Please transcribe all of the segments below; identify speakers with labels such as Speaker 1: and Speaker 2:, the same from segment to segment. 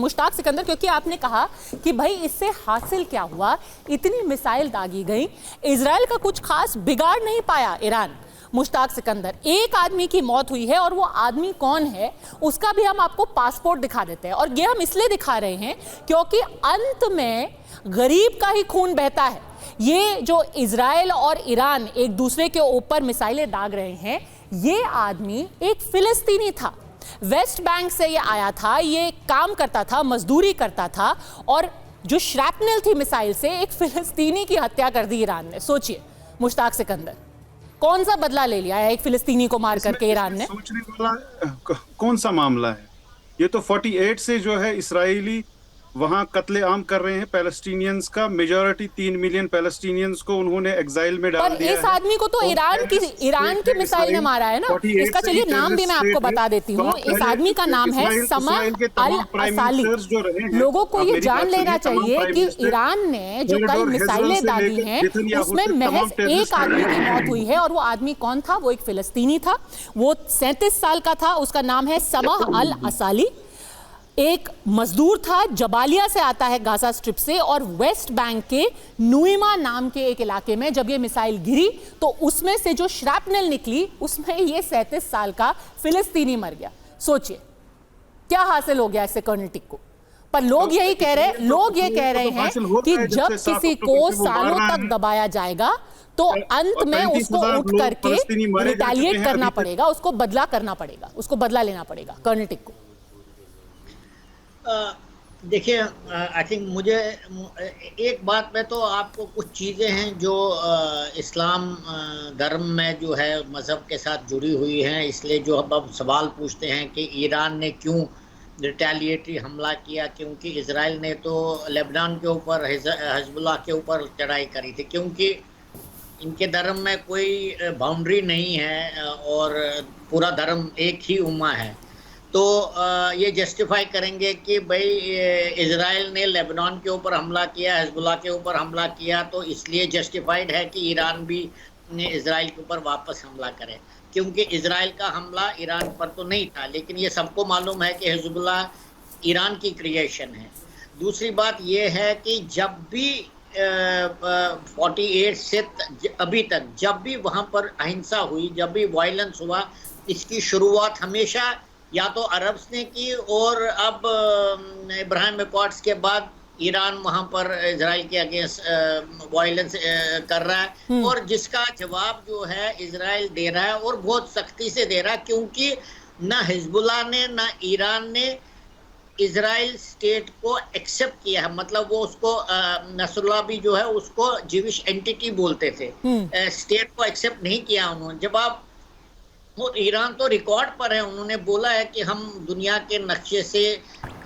Speaker 1: मुश्ताक सिकंदर, क्योंकि आपने कहा कि भाई इससे हासिल क्या हुआ, इतनी मिसाइल दागी गई, इजराइल का कुछ खास बिगाड़ नहीं पाया ईरान। मुश्ताक सिकंदर, एक आदमी की मौत हुई है और वो आदमी कौन है उसका भी हम आपको पासपोर्ट दिखा देते हैं, और ये हम इसलिए दिखा रहे हैं क्योंकि अंत में गरीब का ही खून बहता है। ये जो इजराइल और ईरान एक दूसरे के ऊपर मिसाइलें दाग रहे हैं, ये आदमी एक फिलिस्तीनी था, वेस्ट बैंक से ये आया था, ये काम करता था, मजदूरी करता था, और जो श्रैपनल थी मिसाइल से एक फिलिस्तीनी की हत्या कर दी ईरान ने। सोचिए मुश्ताक सिकंदर, कौन सा बदला ले लिया है एक फिलिस्तीनी को मार करके ईरान ने?
Speaker 2: सोचने वाला कौन सा मामला है ये? तो 48 से जो है इसराइली वहां कत्लेआम कर रहे हैं पैलेस्टीनियंस का। मेजॉरिटी 3 मिलियन पैलेस्टीनियंस को उन्होंने एग्जाइल में डाल दिया है।
Speaker 1: इस आदमी को तो ईरान की मिसाइल ने मारा है ना। इसका चलिए नाम भी मैं आपको बता देती हूँ। इस आदमी का नाम है समह अल असाली। लोगों को ये जान लेना चाहिए कि ईरान ने जो कल मिसाइलें दागी हैं उसमें महज एक आदमी की मौत हुई है, और वो आदमी कौन था? वो एक फिलिस्तीनी था, वो 37 साल का था, उसका नाम है समह अल असाली। एक मजदूर था, जबालिया से आता है, गाजा स्ट्रिप से, और वेस्ट बैंक के नुईमा नाम के एक इलाके में जब ये मिसाइल गिरी तो उसमें से जो श्रैपनल निकली उसमें ये 37 साल का फिलिस्तीनी मर गया। सोचिए क्या हासिल हो गया इससे कर्नल टिक को। पर लोग यही कह रहे हैं, लोग ये कह रहे हैं कि जब किसी को सालों तक दबाया जाएगा तो अंत में उसको उठ करके रिटेलिएट करना पड़ेगा, उसको बदला करना पड़ेगा, उसको बदला लेना पड़ेगा। कर्नल टिक को
Speaker 3: देखिए, आई थिंक मुझे एक बात में तो आपको कुछ चीज़ें हैं जो इस्लाम धर्म में जो है मज़हब के साथ जुड़ी हुई हैं, इसलिए जो अब सवाल पूछते हैं कि ईरान ने क्यों रिटेलिएटरी हमला किया, क्योंकि इजराइल ने तो लेबनान के ऊपर हिजबुल्लाह के ऊपर चढ़ाई करी थी, क्योंकि इनके धर्म में कोई बाउंड्री नहीं है और पूरा धर्म एक ही उम्मा है। तो ये जस्टिफाई करेंगे कि भाई इजराइल ने लेबनान के ऊपर हमला किया, हिजबुल्लाह के ऊपर हमला किया, तो इसलिए जस्टिफाइड है कि ईरान भी इजराइल के ऊपर वापस हमला करे, क्योंकि इजराइल का हमला ईरान पर तो नहीं था, लेकिन ये सबको मालूम है कि हिजबुल्लाह ईरान की क्रिएशन है। दूसरी बात ये है कि जब भी 48 से अभी तक जब भी वहाँ पर अहिंसा हुई, जब भी वायलेंस हुआ, इसकी शुरुआत हमेशा या तो अरब्स ने की, और अब इब्राहिम अकॉर्ड्स के बाद ईरान वहाँ पर इजराइल के अगेंस्ट वायलेंस कर रहा है, और जिसका जवाब जो है इजराइल दे रहा है, और बहुत सख्ती से दे रहा है, क्योंकि ना हिजबुल्लाह ने ना ईरान ने इजराइल स्टेट को एक्सेप्ट किया है। मतलब वो उसको नसरुल्लाह भी जो है उसको जिविश एंटिटी बोलते थे, स्टेट को एक्सेप्ट नहीं किया उन्होंने। जब आप ईरान तो रिकॉर्ड पर है, उन्होंने बोला है कि हम दुनिया के नक्शे से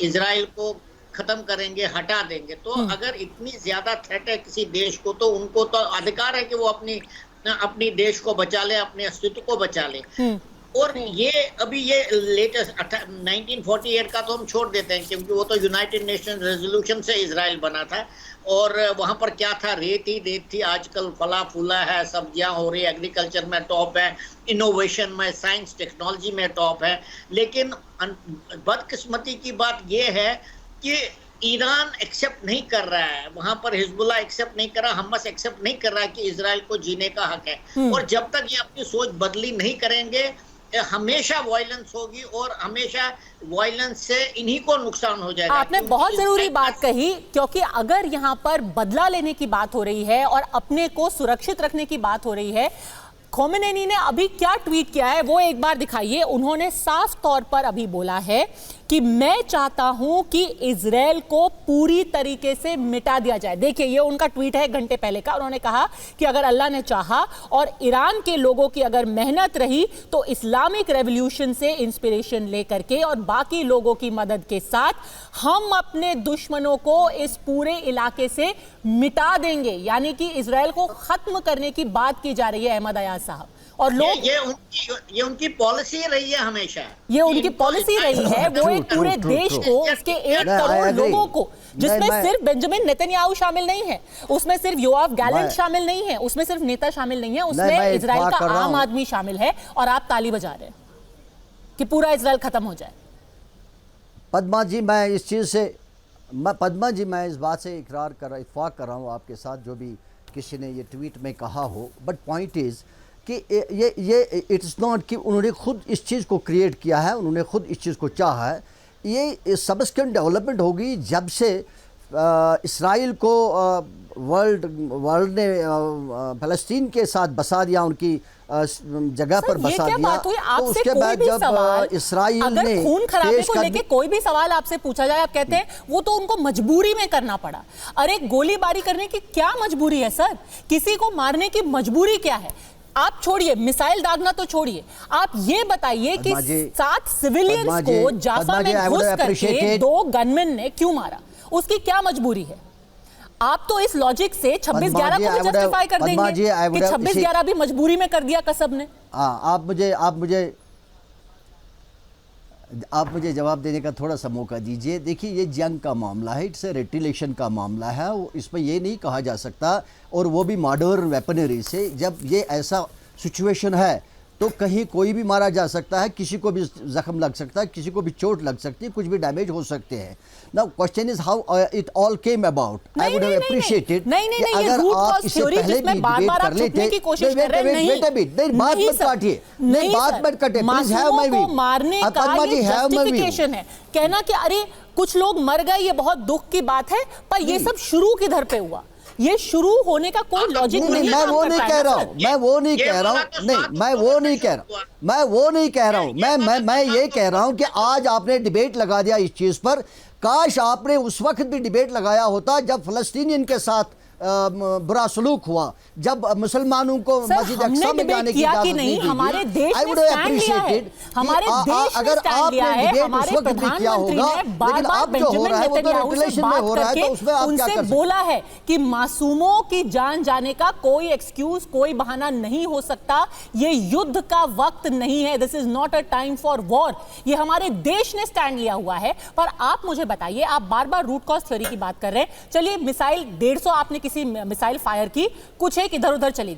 Speaker 3: इजराइल को खत्म करेंगे, हटा देंगे। तो अगर इतनी ज्यादा थ्रेट है किसी देश को, तो उनको तो अधिकार है कि वो अपनी देश को बचा ले, अपने अस्तित्व को बचा ले। और ये अभी ये लेटेस्ट 1948 का तो हम छोड़ देते हैं, क्योंकि वो तो यूनाइटेड नेशन रेजोल्यूशन से इजराइल बना था, और वहाँ पर क्या था, रेत ही रेत थी। आजकल फला फूला है, सब्जियां हो रही, एग्रीकल्चर में टॉप है, इनोवेशन में, साइंस टेक्नोलॉजी में टॉप है। लेकिन बदकिस्मती की बात यह है कि ईरान एक्सेप्ट नहीं कर रहा है, वहाँ पर हिजबुल्लाह एक्सेप्ट नहीं कर रहा, हमास एक्सेप्ट नहीं कर रहा है कि इजराइल को जीने का हक है। और जब तक ये अपनी सोच बदली नहीं करेंगे, हमेशा वायलेंस होगी, और हमेशा वायलेंस से इन्हीं को नुकसान हो जाएगा।
Speaker 1: आपने बहुत जरूरी बात कही, क्योंकि अगर यहाँ पर बदला लेने की बात हो रही है और अपने को सुरक्षित रखने की बात हो रही है, खोमेनी ने अभी क्या ट्वीट किया है वो एक बार दिखाइए। उन्होंने साफ तौर पर अभी बोला है कि मैं चाहता हूं कि इजराइल को पूरी तरीके से मिटा दिया जाए। देखिए ये उनका ट्वीट है 1 घंटे पहले का। उन्होंने कहा कि अगर अल्लाह ने चाहा और ईरान के लोगों की अगर मेहनत रही तो इस्लामिक रेवोल्यूशन से इंस्पिरेशन लेकर के और बाकी लोगों की मदद के साथ हम अपने दुश्मनों को इस पूरे इलाके से मिटा देंगे। यानी कि इजराइल को खत्म करने की बात की जा रही है अहमद अयाज साहब। और लोग
Speaker 3: ये उनकी पॉलिसी रही है हमेशा,
Speaker 1: ये उनकी पॉलिसी रही है। वो एक पूरे देश को, उसके 1 करोड़ लोगों को, जिसमें सिर्फ बेंजामिन नेतन्याहू शामिल नहीं है, उसमें सिर्फ योआव गैलेंट शामिल नहीं है, उसमें सिर्फ नेता शामिल नहीं है, उसमें इजराइल का आम आदमी शामिल है। और आप ताली बजा रहे हैं कि पूरा इजराइल खत्म हो जाए।
Speaker 4: पद्मा जी, मैं इस चीज़ से पद्मा जी, मैं इस बात से इत्फाक कर रहा हूँ आपके साथ, जो भी किसी ने ये ट्वीट में कहा हो, बट पॉइंट इज़ कि ये इट्स नॉट कि उन्होंने खुद इस चीज़ को क्रिएट किया है, उन्होंने खुद इस चीज़ को चाहा है। ये सबसिक्वेंट डेवलपमेंट होगी जब से इसराइल को वर्ल्ड ने फ़लस्तीन के साथ बसा दिया, उनकी जगह पर बसा दिया। तो उसके बाद जब इसराइल ने
Speaker 1: खून खराबे को लेके कोई भी सवाल आपसे पूछा जाए, आप कहते हैं वो तो उनको मजबूरी में करना पड़ा। अरे गोलीबारी करने की क्या मजबूरी है सर? किसी को मारने की मजबूरी क्या है? आप छोड़िए मिसाइल दागना तो छोड़िए, आप ये बताइए कि 7 सिविलियंस को जाफा में घुस करके 2 गनमैन ने क्यों मारा? उसकी क्या मजबूरी है? आप तो इस लॉजिक से 26/11 को भी जस्टिफाई कर देंगे कि 26/11 भी मजबूरी में कर दिया कसब ने।
Speaker 4: आप मुझे जवाब देने का थोड़ा सा मौका दीजिए। देखिए, ये जंग का मामला है, इट्स रेटिलेशन का मामला है, इसमें ये नहीं कहा जा सकता, और वो भी मॉडर्न वेपनरी से। जब ये ऐसा सिचुएशन है तो कहीं कोई भी मारा जा सकता है, किसी को भी जख्म लग सकता है, किसी को भी चोट लग सकती है, कुछ भी डैमेज हो सकते हैं। Now question is how it all came about. I would have appreciated अगर आप इससे पहले भी डिबेट कर लेते। नहीं, बात मत काटिए, नहीं बात मत काटिए, प्लीज हैव माय वी।
Speaker 1: मारने का ये जस्टिफिकेशन है, कहना कि अरे कुछ लोग मर गए, ये बहुत दुख की बात है, पर ये सब शुरू किधर पे हुआ? ये शुरू होने का कोई लॉजिक नहीं है।
Speaker 4: मैं वो नहीं कह रहा हूँ, मैं वो नहीं कह रहा हूँ, नहीं मैं वो नहीं कह रहा हूँ, मैं वो नहीं कह रहा हूँ। मैं ये कह रहा हूँ कि आज आपने डिबेट लगा दिया इस चीज़ पर। काश आपने उस वक्त भी डिबेट लगाया होता जब फ़लस्तीनियन के साथ बुरा सलूक हुआ, जब मुसलमानों को मस्जिद अक्सा में जाने की इजाजत नहीं दी।
Speaker 1: हमारे देश ने स्टैंड लिया है, हमारे देश ने स्टैंड लिया है, हमारे प्रधानमंत्री ने बार-बार बेंजामिन नेतन्याहू से बात करके उनसे बोला है कि मासूमों की जान जाने का कोई एक्सक्यूज, कोई बहाना नहीं हो सकता। ये युद्ध का वक्त नहीं है, this is not a time for war. ये हमारे देश ने स्टैंड लिया हुआ है। पर आप मुझे बताइए, आप बार-बार रूट कॉज थ्योरी की बात कर रहे हैं। चलिए, मिसाइल 150 आपने किसी मिसाइल फायर की, कुछ एक इधर उधर चली गई।